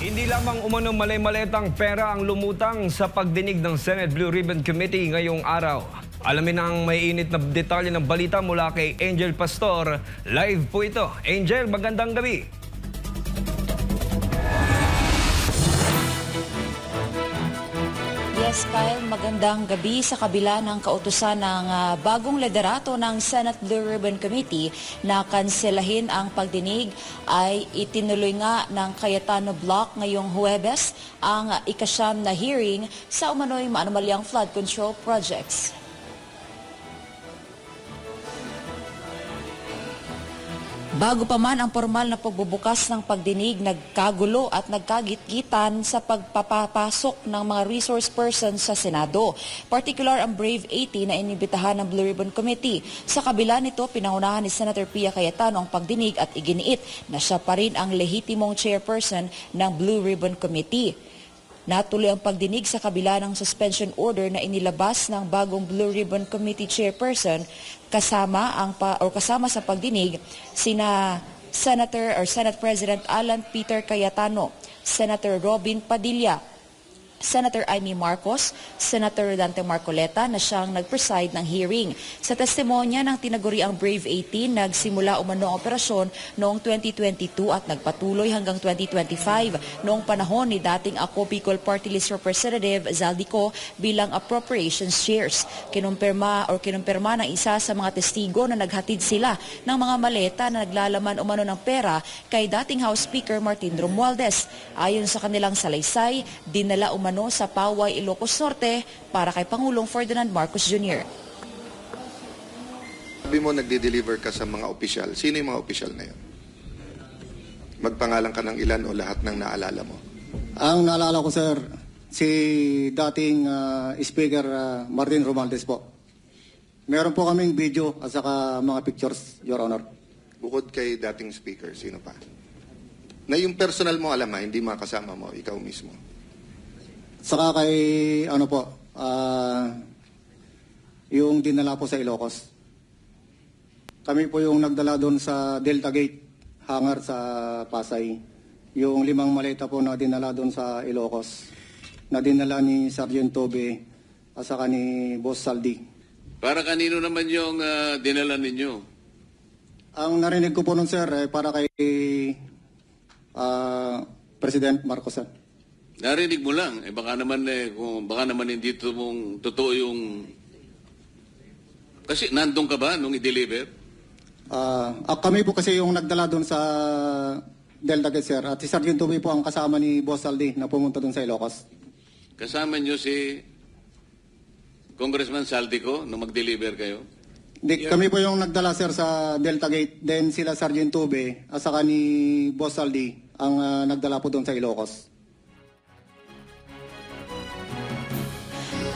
Hindi lamang umanong malay-maletang pera ang lumutang sa pagdinig ng Senate Blue Ribbon Committee ngayong araw. Alamin ang may init na detalye ng balita mula kay Angel Pastor. Live po ito. Angel, magandang gabi. Yes, Kyle, magandang gabi. Sa kabila ng kautusan ng bagong liderato ng Senate Blue Ribbon Committee na kanselahin ang pagdinig, ay itinuloy nga ng Cayetano Block ngayong Huwebes ang ikasyam na hearing sa umano'y maanumalyang flood control projects. Bago pa man ang formal na pagbubukas ng pagdinig, nagkagulo at nagkagitgitan sa pagpapasok ng mga resource persons sa Senado. Particular ang Brave 80 na inibitahan ng Blue Ribbon Committee. Sa kabila nito, pinangunahan ni Senator Pia Cayetano ang pagdinig at iginiit na siya pa rin ang lehitimong chairperson ng Blue Ribbon Committee. Natuloy ang pagdinig sa kabila ng suspension order na inilabas ng bagong Blue Ribbon Committee chairperson kasama sa pagdinig sina Senate President Alan Peter Cayetano, Senator Robin Padilla, Senator Amy Marcos, Senator Dante Marcoleta na siyang nag-preside ng hearing. Sa testimonya ng tinaguriang Brave 18, nagsimula umano ang operasyon noong 2022 at nagpatuloy hanggang 2025 noong panahon ni dating Ako Bicol Party List Representative Zaldico bilang Appropriations Chairs. Kinumpirma ng isa sa mga testigo na naghatid sila ng mga maleta na naglalaman umano ng pera kay dating House Speaker Martin Romualdez. Ayon sa kanilang salaysay, dinala umano sa Paway, Ilocos Norte para kay Pangulong Ferdinand Marcos Jr. Sabi mo nagde-deliver ka sa mga opisyal. Sino yung mga opisyal na yun? Magpangalan ka ng ilan o lahat ng naalala mo? Ang naalala ko, sir, si dating Speaker Martin Romualdez po. Meron po kaming video at saka mga pictures, Your Honor. Bukod kay dating speaker, sino pa? Na yung personal mo alam hindi makasama mo, ikaw mismo. Saka kay, yung dinala po sa Ilocos. Kami po yung nagdala doon sa Delta Gate, hangar sa Pasay. Yung 5 maleta po na dinala doon sa Ilocos, na dinala ni Sergeant Tobe at saka ni Boss Saldi. Para kanino naman yung dinala ninyo? Ang narinig ko po nun, sir, para kay President Marcos, sir. Narinig mo lang. Baka naman hindi totoo yung... Kasi nandun ka ba nung i-deliver? Kami po kasi yung nagdala doon sa Delta Gate, sir. At si Sergeant Tobe po ang kasama ni Boss Saldi na pumunta doon sa Ilocos. Kasama nyo si Congressman Saldico nung mag-deliver kayo? Kami po yung nagdala, sir, sa Delta Gate. Then sila Sergeant Tobe at saka ni Boss Saldi ang nagdala po doon sa Ilocos.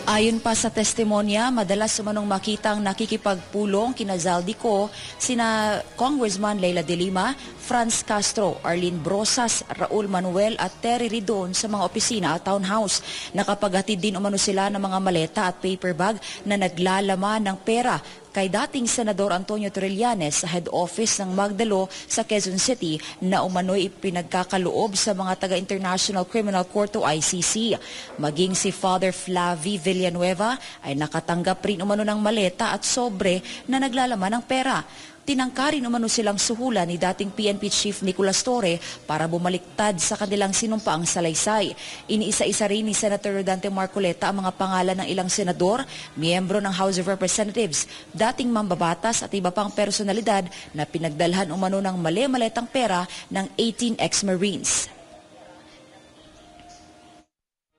Ayon pa sa testimonya, madalas umanong makitang nakikipagpulong kina Zaldico, sina Congressman Leila de Lima, Franz Castro, Arlene Brosas, Raul Manuel at Terry Ridon sa mga opisina at townhouse. Nakapaghatid din umano sila ng mga maleta at paper bag na naglalaman ng pera kay dating Senador Antonio Trillanes sa head office ng Magdalo sa Quezon City na umano'y ipinagkakaloob sa mga taga-International Criminal Court o ICC. Maging si Father Flavi Villanueva ay nakatanggap rin umano ng maleta at sobre na naglalaman ng pera. Tinangkarin umano silang suhulan ni dating PNP Chief Nicolas Torre para bumaliktad sa kanilang sinumpaang salaysay. Iniisa-isa rin ni Senator Dante Marcoleta ang mga pangalan ng ilang senador, miyembro ng House of Representatives, dating mambabatas at iba pang personalidad na pinagdalhan umano ng mali-maletang pera ng 18 ex-Marines.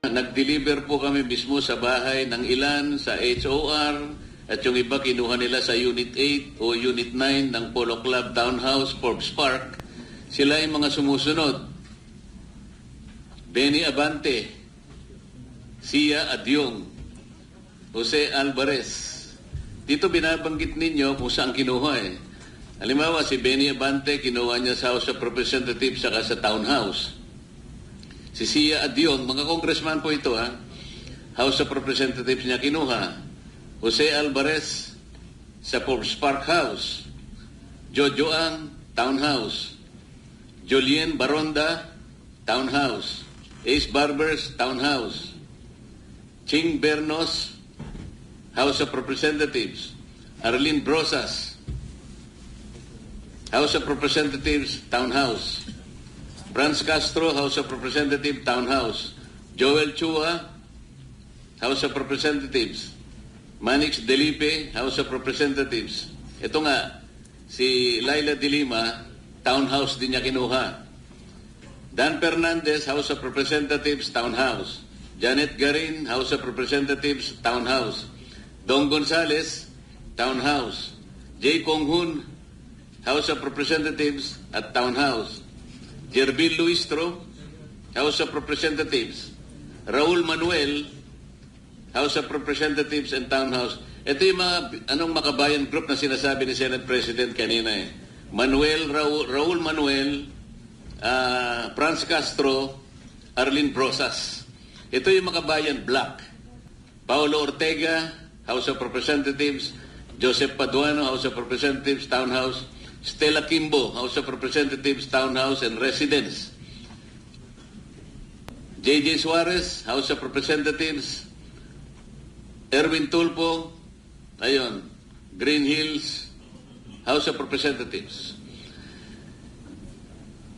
Nag-deliver po kami mismo sa bahay ng ilan sa HOR, at yung iba kinuha nila sa Unit 8 o Unit 9 ng Polo Club Townhouse, Forbes Park. Sila ay mga sumusunod. Benny Abante, Sia Adyong, Jose Alvarez. Dito binabanggit ninyo kung saan kinuha eh. Halimbawa, si Benny Abante, kinuha niya sa House of Representatives saka sa Townhouse. Si Sia Adyong, mga congressman po ito ha, House of Representatives niya kinuha. Jose Alvarez sa Forbes Park House, Jojo Ang, Townhouse, Julien Baronda, Townhouse. Ace Barbers, Townhouse. Ching Bernos, House of Representatives. Arlene Brosas, House of Representatives, Townhouse. Franz Castro, House of Representatives, Townhouse. Joel Chua, House of Representatives. Manix Delipe, House of Representatives. Ito nga, si Laila de Lima, Townhouse din niya kinuha. Dan Fernandez, House of Representatives, Townhouse. Janet Garin, House of Representatives, Townhouse. Dong Gonzales, Townhouse. J. Konghun, House of Representatives at Townhouse. Jervil Luistro, House of Representatives. Raul Manuel, House of Representatives and Townhouse. Ito yung mga makabayan group na sinasabi ni Senate President kanina eh. Raul Manuel, Franz Castro, Arlene Brosas. Ito yung makabayan block. Paulo Ortega, House of Representatives. Joseph Paduano, House of Representatives, Townhouse. Stella Kimbo, House of Representatives, Townhouse and Residence. J.J. Suarez, House of Representatives. Erwin Tulfo, ayun, Green Hills, House of Representatives.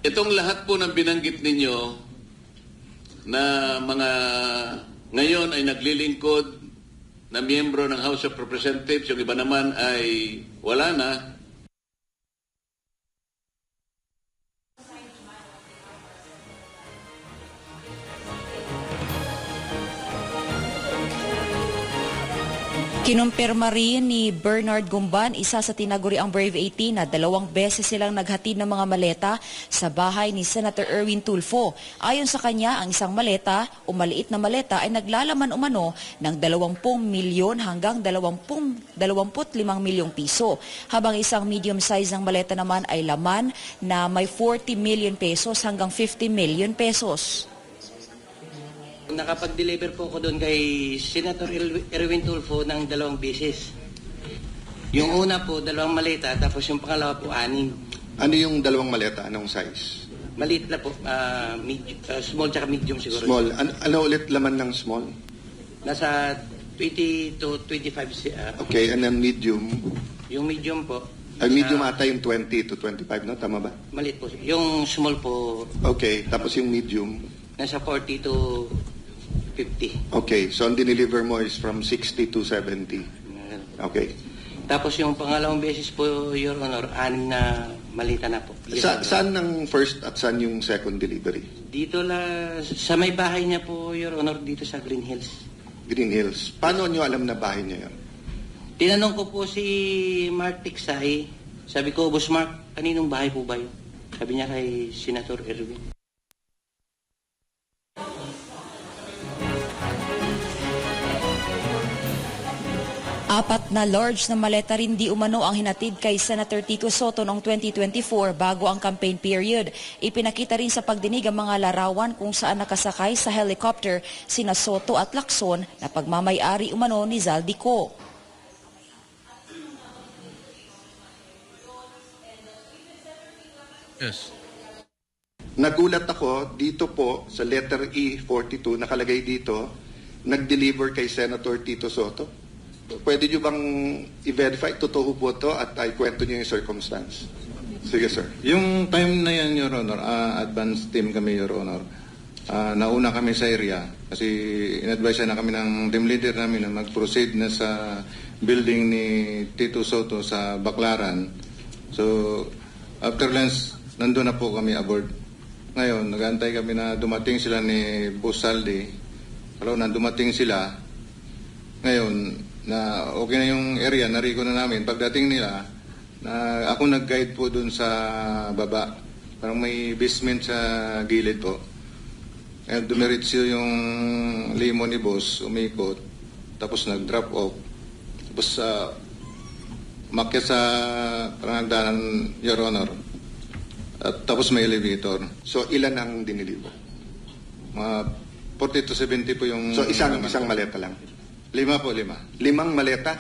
Itong lahat po ng binanggit ninyo na mga ngayon ay naglilingkod na miyembro ng House of Representatives, yung iba naman ay wala na. Kinumpirma rin ni Bernard Gumban, isa sa tinaguriang Brave 18, na 2 beses silang naghatid ng mga maleta sa bahay ni Senator Erwin Tulfo. Ayon sa kanya, ang isang maleta o maliit na maleta ay naglalaman umano ng 20 milyon hanggang 25 milyong piso. Habang isang medium size ng maleta naman ay laman na may 40 million pesos hanggang 50 million pesos. Nakapag-deliver po ako doon kay Senator Erwin Tulfo ng 2 beses. Yung una po, 2 maleta, tapos yung pangalawa po, 6. Ano yung 2 maleta? Anong size? Maliit na po, small tsaka medium siguro. Small. Ano ulit laman ng small? Nasa 20 to 25. Okay, and then medium. Yung medium po. Medium ata yung 20 to 25, no? Tama ba? Maliit po. Yung small po, Okay, tapos yung medium. nasa 40 to 50. Okay, so ang dineliver mo is from 60 to 70. Okay. Tapos yung pangalawang beses po, Your Honor, 6 na malita na po. Yes, Your Honor. Saan ang first at saan yung second delivery? Dito sa may bahay niya po, Your Honor, dito sa Green Hills. Green Hills. Paano nyo alam na bahay niya yun? Tinanong ko po si Mark Tiksay, sabi ko, Boss Mark, kaninong bahay po ba yun? Sabi niya kay Senator Erwin. Apat na large na maleta rin di umano ang hinatid kay Senator Tito Soto noong 2024 bago ang campaign period. Ipinakita rin sa pagdinig ang mga larawan kung saan nakasakay sa helicopter sina Soto at Lacson na pagmamay-ari umano ni Zaldico. Yes. Nagulat ako dito po sa letter E42, nakalagay dito, nag-deliver kay Senator Tito Soto. Pwede nyo bang i-verify? Totoo po to at ay kwento nyo yung circumstance. Sige, sir. Yung time na yan, Your Honor, advance team kami, Your Honor. Nauna kami sa area kasi in-advise na kami ng team leader namin na mag-proceed na sa building ni Tito Soto sa Baclaran. So, after lunch, nandun na po kami aboard. Ngayon, nag-antay kami na dumating sila ni Boss Saldi. Pero na dumating sila, ngayon, na okay na yung area, narigo na namin. Pagdating nila, na ako nag-guide po dun sa baba. Parang may basement sa gilid po. Ngayon, dumiretso yung limo ni boss, umikot. Tapos nag-drop off. Tapos umakyat sa parang hagdanan, Your Honor. At tapos may elevator. So, ilan ang dineliver? Mga 40 to 70 po yung... So, isang maleta lang. 5 po, 5. 5 maleta?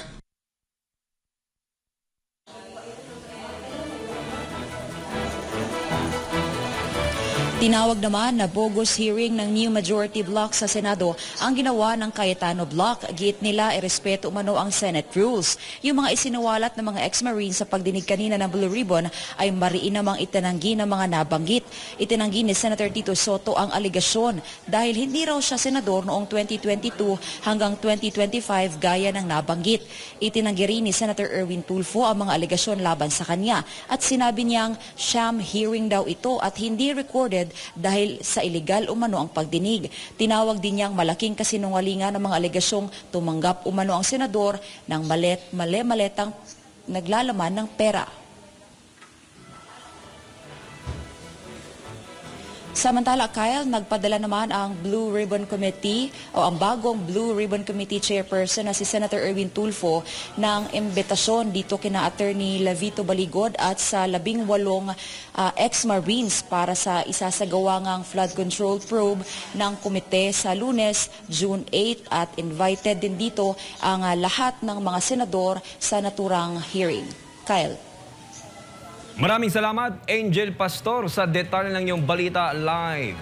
Tinawag naman na bogus hearing ng new majority block sa Senado ang ginawa ng Cayetano block. Giit nila irespeto umano ang Senate rules. Yung mga isinuwalat ng mga ex-Marines sa pagdinig kanina ng Blue Ribbon ay mariin namang itinanggi ng mga nabanggit. Itinanggi ni Senator Tito Soto ang aligasyon dahil hindi raw siya senador noong 2022 hanggang 2025 gaya ng nabanggit. Itinanggi rin ni Senator Erwin Tulfo ang mga aligasyon laban sa kanya at sinabi niyang sham hearing daw ito at hindi recorded dahil sa illegal umano ang pagdinig. Tinawag din niyang malaking kasinungalingan ng mga alegasyong tumanggap umano ang senador ng mali-maletang naglalaman ng pera. Samantala, Kyle, nagpadala naman ang Blue Ribbon Committee o ang bagong Blue Ribbon Committee Chairperson na si Senator Erwin Tulfo ng imbitasyon dito kina Attorney Lavito Baligod at sa 18 ex-Marines para sa isasagawangang flood control probe ng komite sa Lunes, June 8 at invited din dito ang lahat ng mga senador sa naturang hearing. Kyle. Maraming salamat, Angel Pastor, sa detalye ng iyong balita live.